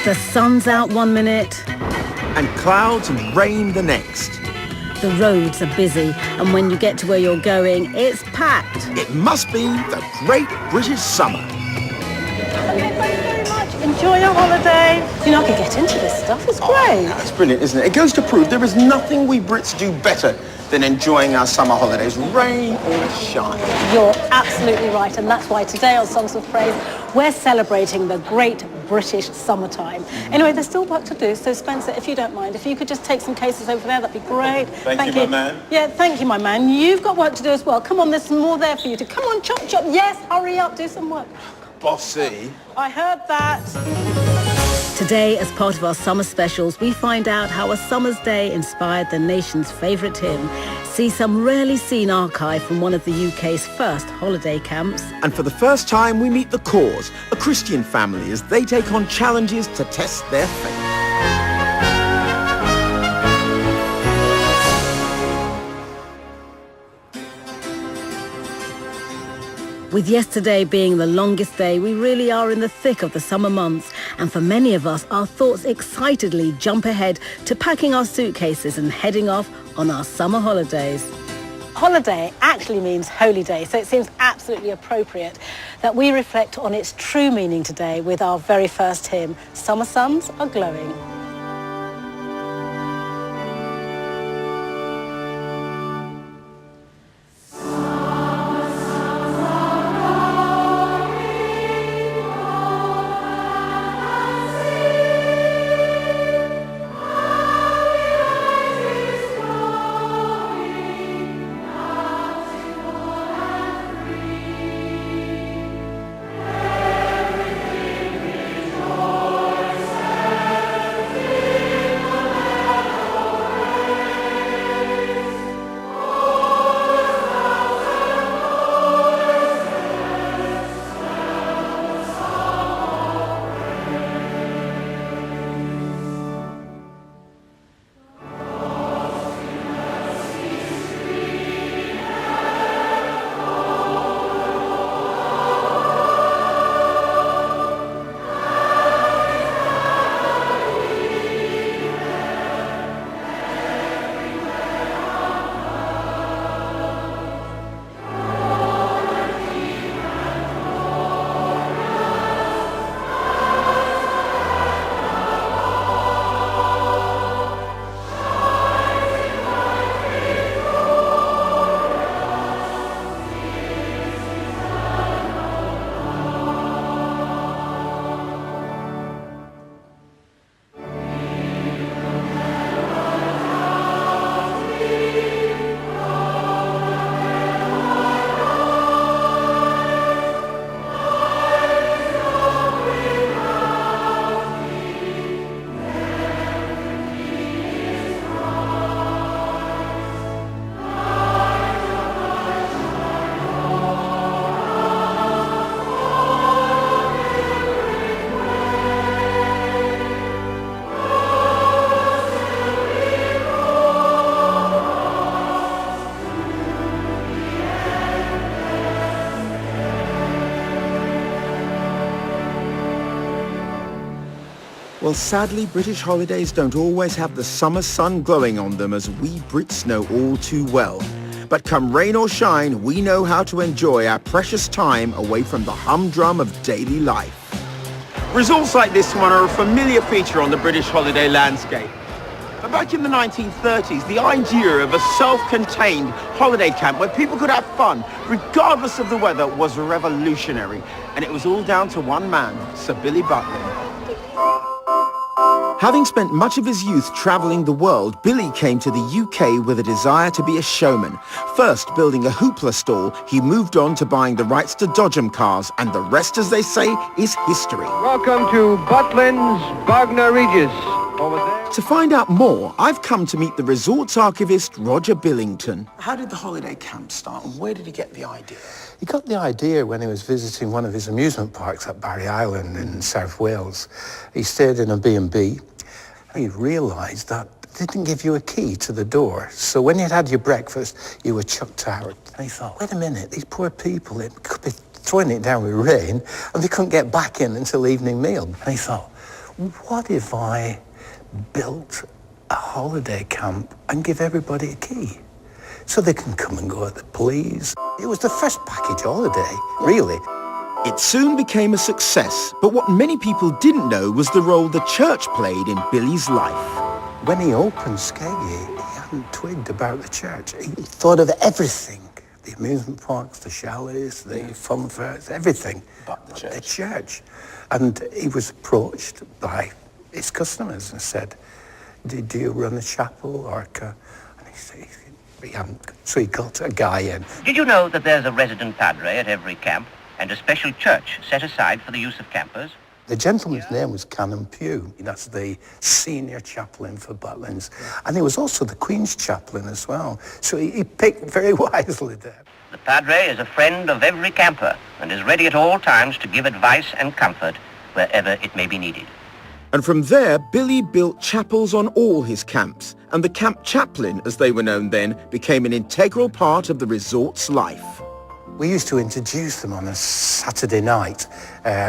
The sun's out one minute. And clouds and rain the next. The roads are busy, and when you get to where you're going, it's packed. It must be the Great British Summer. Okay, thank you very much. Enjoy your holiday. You know, I could get into this stuff. It's great. It's brilliant, isn't it? It goes to prove there is nothing we Brits do better than enjoying our summer holidays, rain or shine. You're absolutely right, and that's why today on Songs of Praise, we're celebrating the great British summertime. Anyway, there's still work to do, so Spencer, if you don't mind, if you could just take some cases over there, that'd be great. Thank you, my man. Yeah, thank you, my man. You've got work to do as well. Come on, there's some more there for you to... Come on, chop, chop. Yes, hurry up, do some work. Bossy. I heard that. Today, as part of our summer specials, we find out how a summer's day inspired the nation's favourite hymn, see some rarely seen archive from one of the UK's first holiday camps. And for the first time, we meet the Cause, a Christian family, as they take on challenges to test their faith. With yesterday being the longest day, we really are in the thick of the summer months. And for many of us, our thoughts excitedly jump ahead to packing our suitcases and heading off on our summer holidays. Holiday actually means holy day, so it seems absolutely appropriate that we reflect on its true meaning today with our very first hymn, Summer Suns Are Glowing. Well, sadly, British holidays don't always have the summer sun glowing on them, as we Brits know all too well. But come rain or shine, we know how to enjoy our precious time away from the humdrum of daily life. Results like this one are a familiar feature on the British holiday landscape. But back in the 1930s, the idea of a self-contained holiday camp where people could have fun, regardless of the weather, was revolutionary. And it was all down to one man, Sir Billy Butlin. Having spent much of his youth travelling the world, Billy came to the UK with a desire to be a showman. First building a hoopla stall, he moved on to buying the rights to Dodgem cars, and the rest, as they say, is history. Welcome to Butlin's Bognor Regis. Over there. To find out more, I've come to meet the resorts archivist, Roger Billington. How did the holiday camp start, and where did he get the idea? He got the idea when he was visiting one of his amusement parks at Barry Island in South Wales. He stayed in a B&B. He realised that they didn't give you a key to the door. So when you'd had your breakfast, you were chucked out. And he thought, wait a minute, these poor people, it could be throwing it down with rain, and they couldn't get back in until evening meal. And he thought, what if I built a holiday camp and give everybody a key so they can come and go at the please? It was the first package holiday, really. It soon became a success, but what many people didn't know was the role the church played in Billy's life. When he opened Skeggy, he hadn't twigged about the church. He thought of everything. The amusement parks, the chalets, the fun fairs, everything. But the church. The church. And he was approached by his customers and said, do you run a chapel? And he said, he hadn't. So he got a guy in. Did you know that there's a resident padre at every camp and a special church set aside for the use of campers? The gentleman's name was Canon Pugh. That's the senior chaplain for Butlins. And he was also the Queen's chaplain as well. So he picked very wisely there. The padre is a friend of every camper and is ready at all times to give advice and comfort wherever it may be needed. And from there, Billy built chapels on all his camps, and the camp chaplain, as they were known then, became an integral part of the resort's life. We used to introduce them on a Saturday night.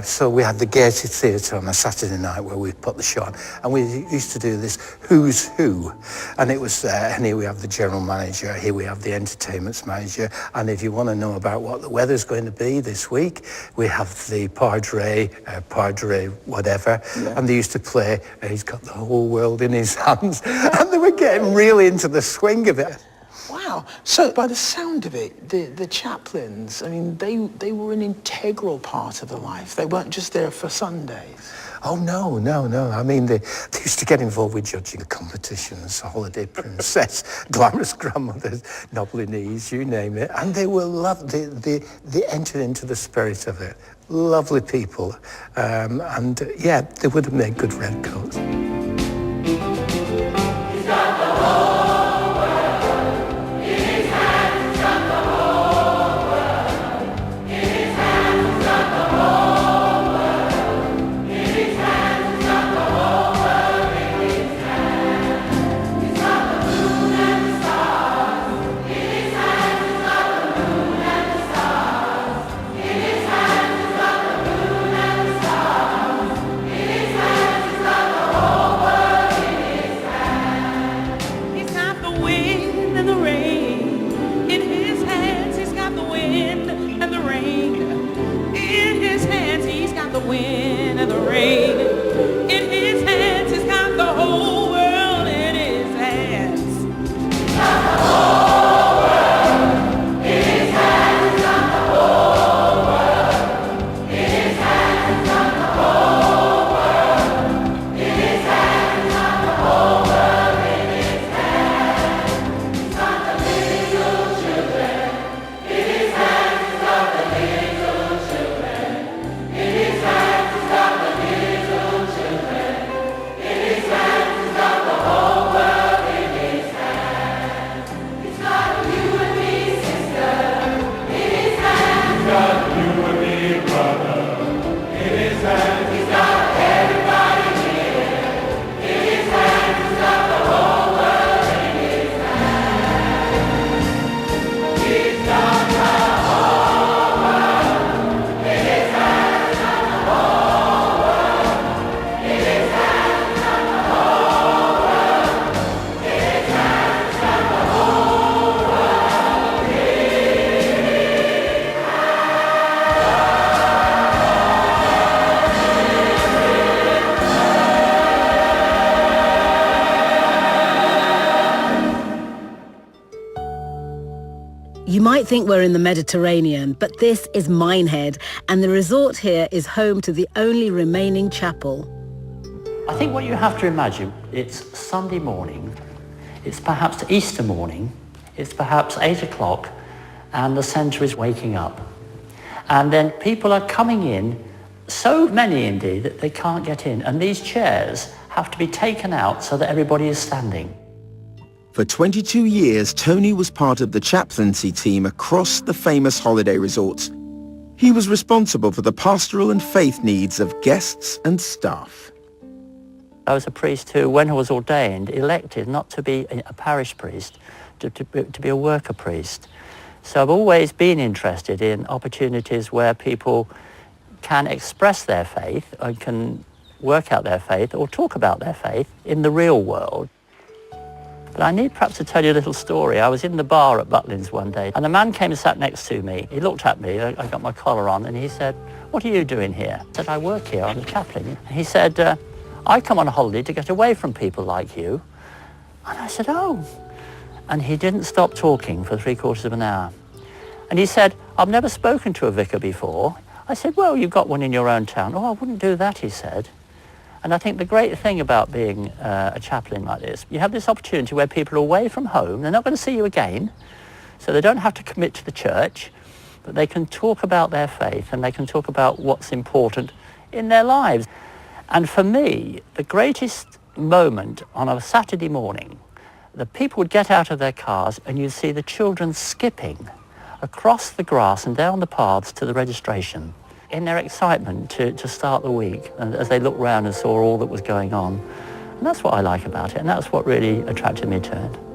So we had the Gaiety Theatre on a Saturday night where we'd put the show on. And we used to do this Who's Who. And it was, and here we have the general manager, here we have the entertainments manager. And if you want to know about what the weather's going to be this week, we have the Padre whatever. Yeah. And they used to play, he's got the whole world in his hands. And they were getting really into the swing of it. Wow. So by the sound of it, the chaplains, I mean, they were an integral part of the life. They weren't just there for Sundays. Oh, no. I mean, they used to get involved with judging competitions, Holiday Princess, Glamorous Grandmothers, Noblinese, you name it. And they were loved. They entered into the spirit of it. Lovely people. Yeah, they would have made good red coats. You might think we're in the Mediterranean, but this is Minehead, and the resort here is home to the only remaining chapel. I think what you have to imagine, it's Sunday morning, it's perhaps Easter morning, it's perhaps 8 o'clock, and the centre is waking up. And then people are coming in, so many indeed that they can't get in, and these chairs have to be taken out so that everybody is standing. For 22 years, Tony was part of the chaplaincy team across the famous holiday resorts. He was responsible for the pastoral and faith needs of guests and staff. I was a priest who, when I was ordained, elected not to be a parish priest, to be a worker priest. So I've always been interested in opportunities where people can express their faith and can work out their faith or talk about their faith in the real world. But I need perhaps to tell you a little story. I was in the bar at Butlins one day, and a man came and sat next to me. He looked at me, I got my collar on, and he said, "What are you doing here?" I said, "I work here, I'm a chaplain." And he said, "I come on a holiday to get away from people like you." And I said, "Oh." And he didn't stop talking for 3/4 of an hour. And he said, "I've never spoken to a vicar before." I said, "Well, you've got one in your own town." "Oh, I wouldn't do that," he said. And I think the great thing about being a chaplain like this, you have this opportunity where people are away from home, they're not going to see you again, so they don't have to commit to the church, but they can talk about their faith and they can talk about what's important in their lives. And for me, the greatest moment on a Saturday morning, the people would get out of their cars and you'd see the children skipping across the grass and down the paths to the registration in their excitement to start the week, and as they looked round and saw all that was going on. And that's what I like about it, and that's what really attracted me to it.